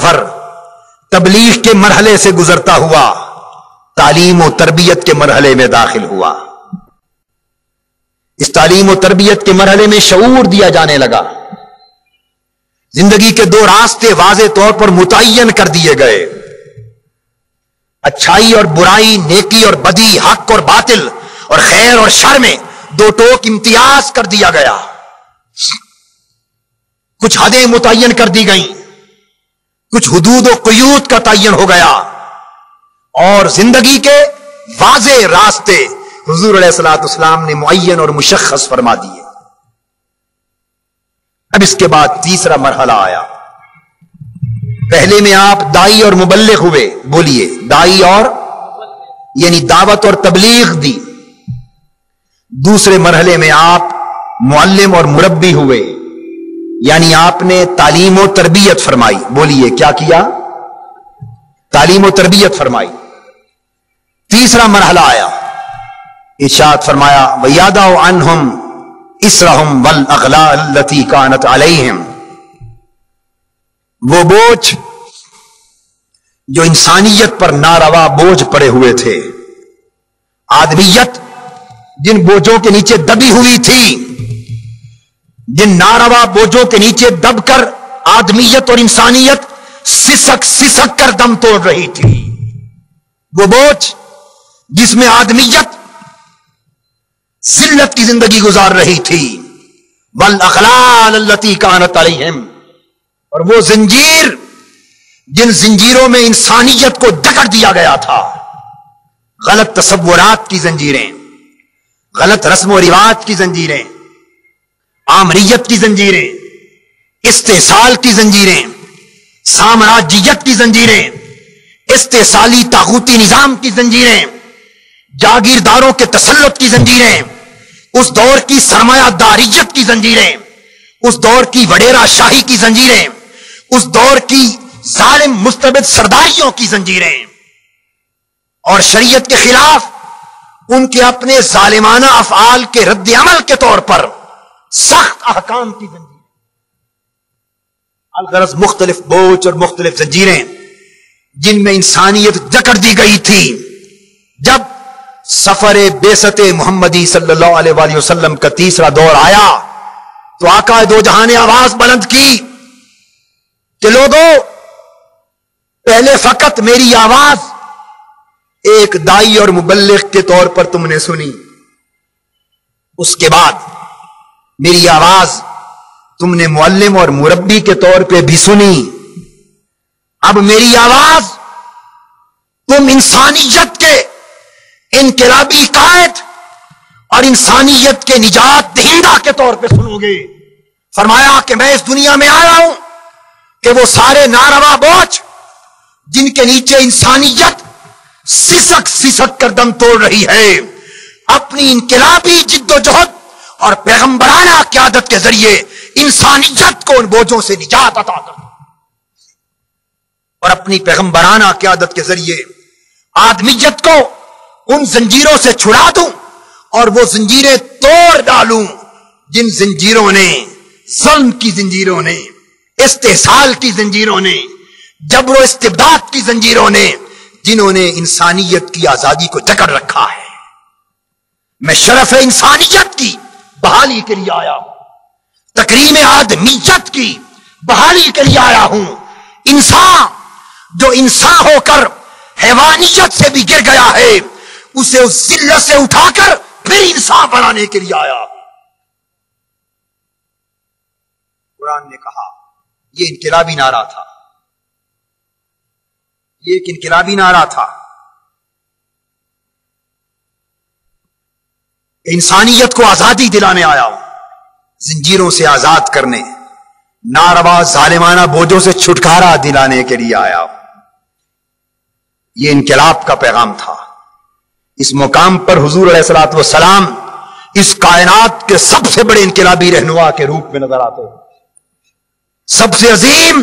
سفر تبلیغ کے مرحلے سے گزرتا ہوا تعلیم و تربیت کے مرحلے میں داخل ہوا۔ اس تعلیم و تربیت کے مرحلے میں شعور دیا جانے لگا، زندگی کے دو راستے واضح طور پر متعین کر دیے گئے، اچھائی اور برائی، نیکی اور بدی، حق اور باطل اور خیر اور شر میں دو ٹوک امتیاز کر دیا گیا، کچھ حدیں متعین کر دی گئیں، کچھ حدود و قیود کا تعین ہو گیا، اور زندگی کے واضح راستے حضور علیہ الصلوۃ والسلام نے معین اور مشخص فرما دیے۔ اب اس کے بعد تیسرا مرحلہ آیا۔ پہلے میں آپ دائی اور مبلغ ہوئے، بولیے دائی اور یعنی دعوت اور تبلیغ دی۔ دوسرے مرحلے میں آپ معلم اور مربی ہوئے، یعنی آپ نے تعلیم و تربیت فرمائی، بولیے کیا کیا؟ تعلیم و تربیت فرمائی۔ تیسرا مرحلہ آیا، ارشاد فرمایا وَيَدَعُ عَنْهُمْ إِسْرَهُمْ وَالْأَغْلَالَ الَّتِي كَانَتْ عَلَيْهِمْ، وہ بوجھ جو انسانیت پر ناروا بوجھ پڑے ہوئے تھے، آدمیت جن بوجھوں کے نیچے دبی ہوئی تھی، جن ناروا بوجھوں کے نیچے دب کر آدمیت اور انسانیت سسک سسک کر دم توڑ رہی تھی، وہ بوجھ جس میں آدمیت ذلت کی زندگی گزار رہی تھی، والاغلال التي كانت عليهم، اور وہ زنجیر جن زنجیروں میں انسانیت کو جکڑ دیا گیا تھا، غلط تصورات کی زنجیریں، غلط رسم و رواج کی زنجیریں، آمریت کی زنجیریں، استحصال کی زنجیریں، سامراجیت کی زنجیریں، استحصالی طاغوتی نظام کی زنجیریں، جاگیرداروں کے تسلط کی زنجیریں، اس دور کی سرمایہ داریت کی زنجیریں، اس دور کی وڈیرا شاہی کی زنجیریں، اس دور کی ظالم مستبد سرداریوں کی زنجیریں، اور شریعت کے خلاف ان کے اپنے ظالمانہ افعال کے رد عمل کے طور پر سخت احکام کی زنجیریں، الغرض مختلف بوجھ اور مختلف زنجیریں جن میں انسانیت جکڑ دی گئی تھی۔ جب سفر بعثت محمدی صلی اللہ علیہ وآلہ وسلم کا تیسرا دور آیا تو آقا دو جہاں نے آواز بلند کی کہ لوگوں، پہلے فقط میری آواز ایک دائی اور مبلغ کے طور پر تم نے سنی، اس کے بعد میری آواز تم نے معلم اور مربی کے طور پہ بھی سنی، اب میری آواز تم انسانیت کے انقلابی قائد اور انسانیت کے نجات دہندہ کے طور پہ سنو گے۔ فرمایا کہ میں اس دنیا میں آیا ہوں کہ وہ سارے ناروا بوجھ جن کے نیچے انسانیت سسک سسک کر دم توڑ رہی ہے، اپنی انقلابی جد و جہد اور پیغمبرانہ قیادت کے ذریعے انسانیت کو ان بوجھوں سے نجات عطا کر، اور اپنی پیغمبرانہ قیادت کے ذریعے آدمیت کو ان زنجیروں سے چھڑا دوں اور وہ زنجیریں توڑ ڈالوں جن زنجیروں نے، ظلم کی زنجیروں نے، استحصال کی زنجیروں نے، جبر و استبداد کی زنجیروں نے، جنہوں نے انسانیت کی آزادی کو جکڑ رکھا ہے۔ میں شرف انسانیت کی بحالی کے لیے آیا ہوں، تکریم آدمیت کی بحالی کے لیے آیا ہوں۔ انسان جو انسان ہو کر حیوانیت سے بھی گر گیا ہے، اسے اس ذلت سے اٹھا کر پھر انسان بنانے کے لیے آیا۔ قرآن نے کہا یہ انقلابی نعرہ تھا، یہ ایک انقلابی نعرہ تھا، انسانیت کو آزادی دلانے آیا ہوں، زنجیروں سے آزاد کرنے، ناروا ظالمانہ بوجھوں سے چھٹکارا دلانے کے لیے آیا ہوں۔ یہ انقلاب کا پیغام تھا۔ اس مقام پر حضور علیہ الصلوۃ والسلام اس کائنات کے سب سے بڑے انقلابی رہنما کے روپ میں نظر آتے ہیں، سب سے عظیم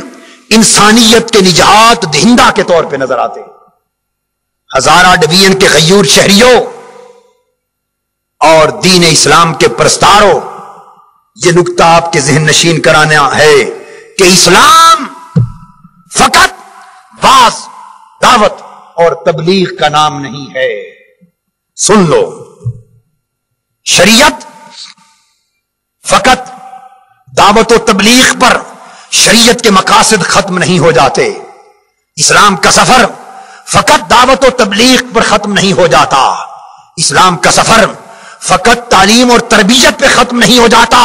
انسانیت کے نجات دہندہ کے طور پہ نظر آتے ہیں۔ ہزارہ ڈویژن کے غیور شہریوں اور دین اسلام کے پرستاروں، یہ نکتہ آپ کے ذہن نشین کرانا ہے کہ اسلام فقط واز دعوت اور تبلیغ کا نام نہیں ہے. سن لو، شریعت فقط دعوت و تبلیغ پر شریعت کے مقاصد ختم نہیں ہو جاتے. اسلام کا سفر فقط دعوت و تبلیغ پر ختم نہیں ہو جاتا. اسلام کا سفر فقط تعلیم اور تربیت پہ ختم نہیں ہو جاتا،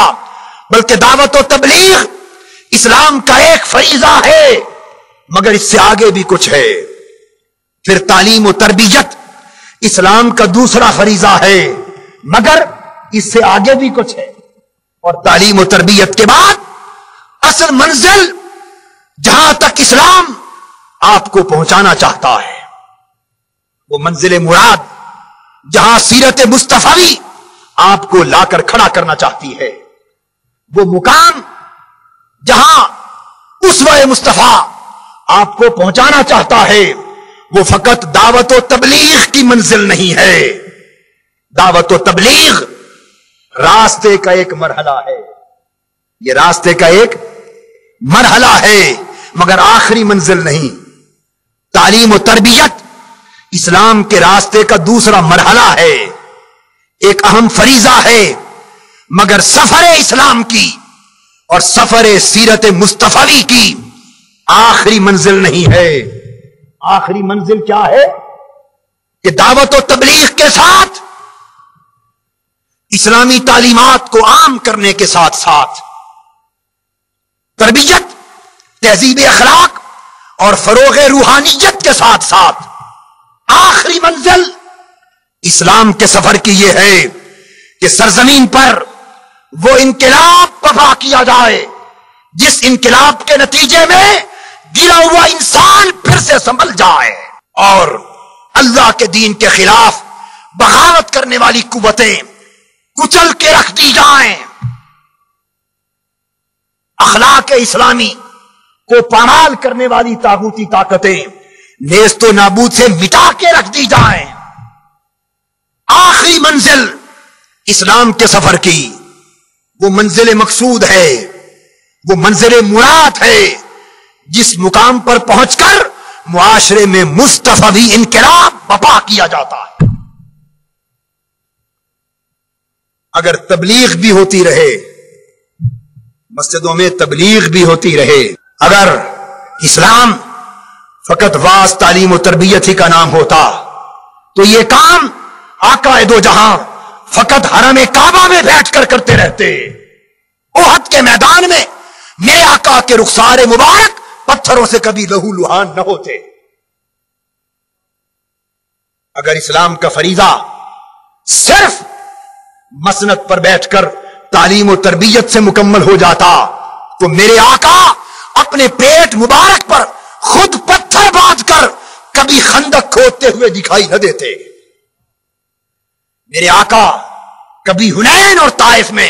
بلکہ دعوت و تبلیغ اسلام کا ایک فریضہ ہے، مگر اس سے آگے بھی کچھ ہے. پھر تعلیم و تربیت اسلام کا دوسرا فریضہ ہے، مگر اس سے آگے بھی کچھ ہے. اور تعلیم و تربیت کے بعد اصل منزل جہاں تک اسلام آپ کو پہنچانا چاہتا ہے، وہ منزل مراد جہاں سیرت مصطفی آپ کو لا کر کھڑا کرنا چاہتی ہے، وہ مقام جہاں اسوہ مصطفیٰ آپ کو پہنچانا چاہتا ہے، وہ فقط دعوت و تبلیغ کی منزل نہیں ہے. دعوت و تبلیغ راستے کا ایک مرحلہ ہے، یہ راستے کا ایک مرحلہ ہے مگر آخری منزل نہیں. تعلیم و تربیت اسلام کے راستے کا دوسرا مرحلہ ہے، ایک اہم فریضہ ہے، مگر سفر اسلام کی اور سفر سیرت مصطفی کی آخری منزل نہیں ہے. آخری منزل کیا ہے؟ کہ دعوت و تبلیغ کے ساتھ اسلامی تعلیمات کو عام کرنے کے ساتھ ساتھ تربیت، تہذیب اخلاق اور فروغ روحانیت کے ساتھ ساتھ آخری منزل اسلام کے سفر کی یہ ہے کہ سرزمین پر وہ انقلاب برپا کیا جائے جس انقلاب کے نتیجے میں گرا ہوا انسان پھر سے سنبھل جائے اور اللہ کے دین کے خلاف بغاوت کرنے والی قوتیں کچل کے رکھ دی جائیں، اخلاق اسلامی کو پامال کرنے والی طاغوتی طاقتیں نیست و نابود سے مٹا کے رکھ دی جائیں. آخری منزل اسلام کے سفر کی وہ منزل مقصود ہے، وہ منزل مراد ہے جس مقام پر پہنچ کر معاشرے میں مصطفی انقلاب برپا کیا جاتا ہے. اگر تبلیغ بھی ہوتی رہے، مسجدوں میں تبلیغ بھی ہوتی رہے، اگر اسلام فقط واعظ، تعلیم و تربیت ہی کا نام ہوتا تو یہ کام آقا دو جہاں فقط حرم کعبہ میں بیٹھ کر کرتے رہتے. احد کے میدان میں میرے آقا کے رخسار مبارک پتھروں سے کبھی لہو لہان نہ ہوتے. اگر اسلام کا فریضہ صرف مسند پر بیٹھ کر تعلیم و تربیت سے مکمل ہو جاتا تو میرے آقا اپنے پیٹ مبارک پر خود پتھر باندھ کر کبھی خندق کھودتے ہوئے دکھائی نہ دیتے. میرے آقا کبھی حنین اور طائف میں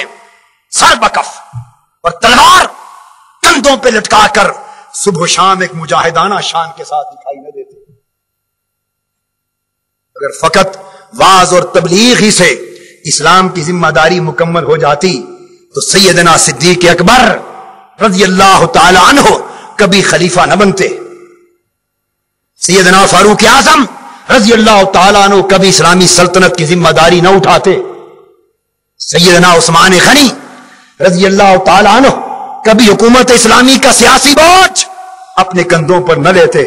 سر بکف اور تلوار کندھوں پہ لٹکا کر صبح و شام ایک مجاہدانہ شان کے ساتھ دکھائی نہ دیتے. اگر فقط واعظ اور تبلیغ ہی سے اسلام کی ذمہ داری مکمل ہو جاتی تو سیدنا صدیق اکبر رضی اللہ تعالی عنہ کبھی خلیفہ نہ بنتے، سیدنا فاروق اعظم رضی اللہ تعالیٰ عنہ کبھی اسلامی سلطنت کی ذمہ داری نہ اٹھاتے، سیدنا عثمان غنی رضی اللہ تعالیٰ عنہ کبھی حکومت اسلامی کا سیاسی بوجھ اپنے کندھوں پر نہ لیتے،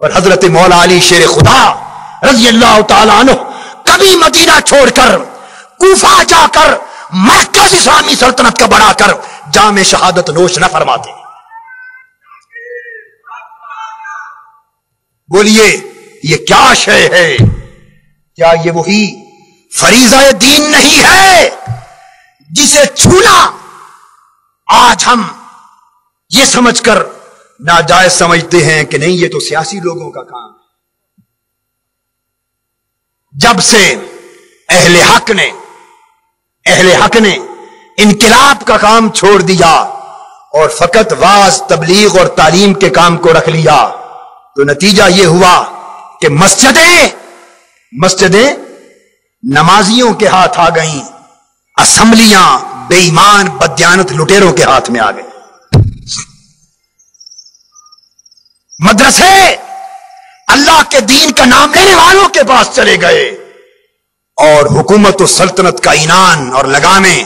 اور حضرت مولا علی شیر خدا رضی اللہ تعالیٰ عنہ کبھی مدینہ چھوڑ کر کوفہ جا کر مرکز اسلامی سلطنت کا بنا کر جام شہادت نوش نہ فرماتے. بولیے یہ کیا شے ہے؟ کیا یہ وہی فریضہ دین نہیں ہے جسے چھونا آج ہم یہ سمجھ کر ناجائز سمجھتے ہیں کہ نہیں یہ تو سیاسی لوگوں کا کام ہے؟ جب سے اہل حق نے انقلاب کا کام چھوڑ دیا اور فقط واعظ، تبلیغ اور تعلیم کے کام کو رکھ لیا تو نتیجہ یہ ہوا کہ مسجدیں نمازیوں کے ہاتھ آ گئیں، اسمبلیاں بے ایمان بدیانت لٹیروں کے ہاتھ میں آ گئے، مدرسے کے دین کا نام لینے والوں کے پاس چلے گئے اور حکومت و سلطنت کا عنان اور لگامیں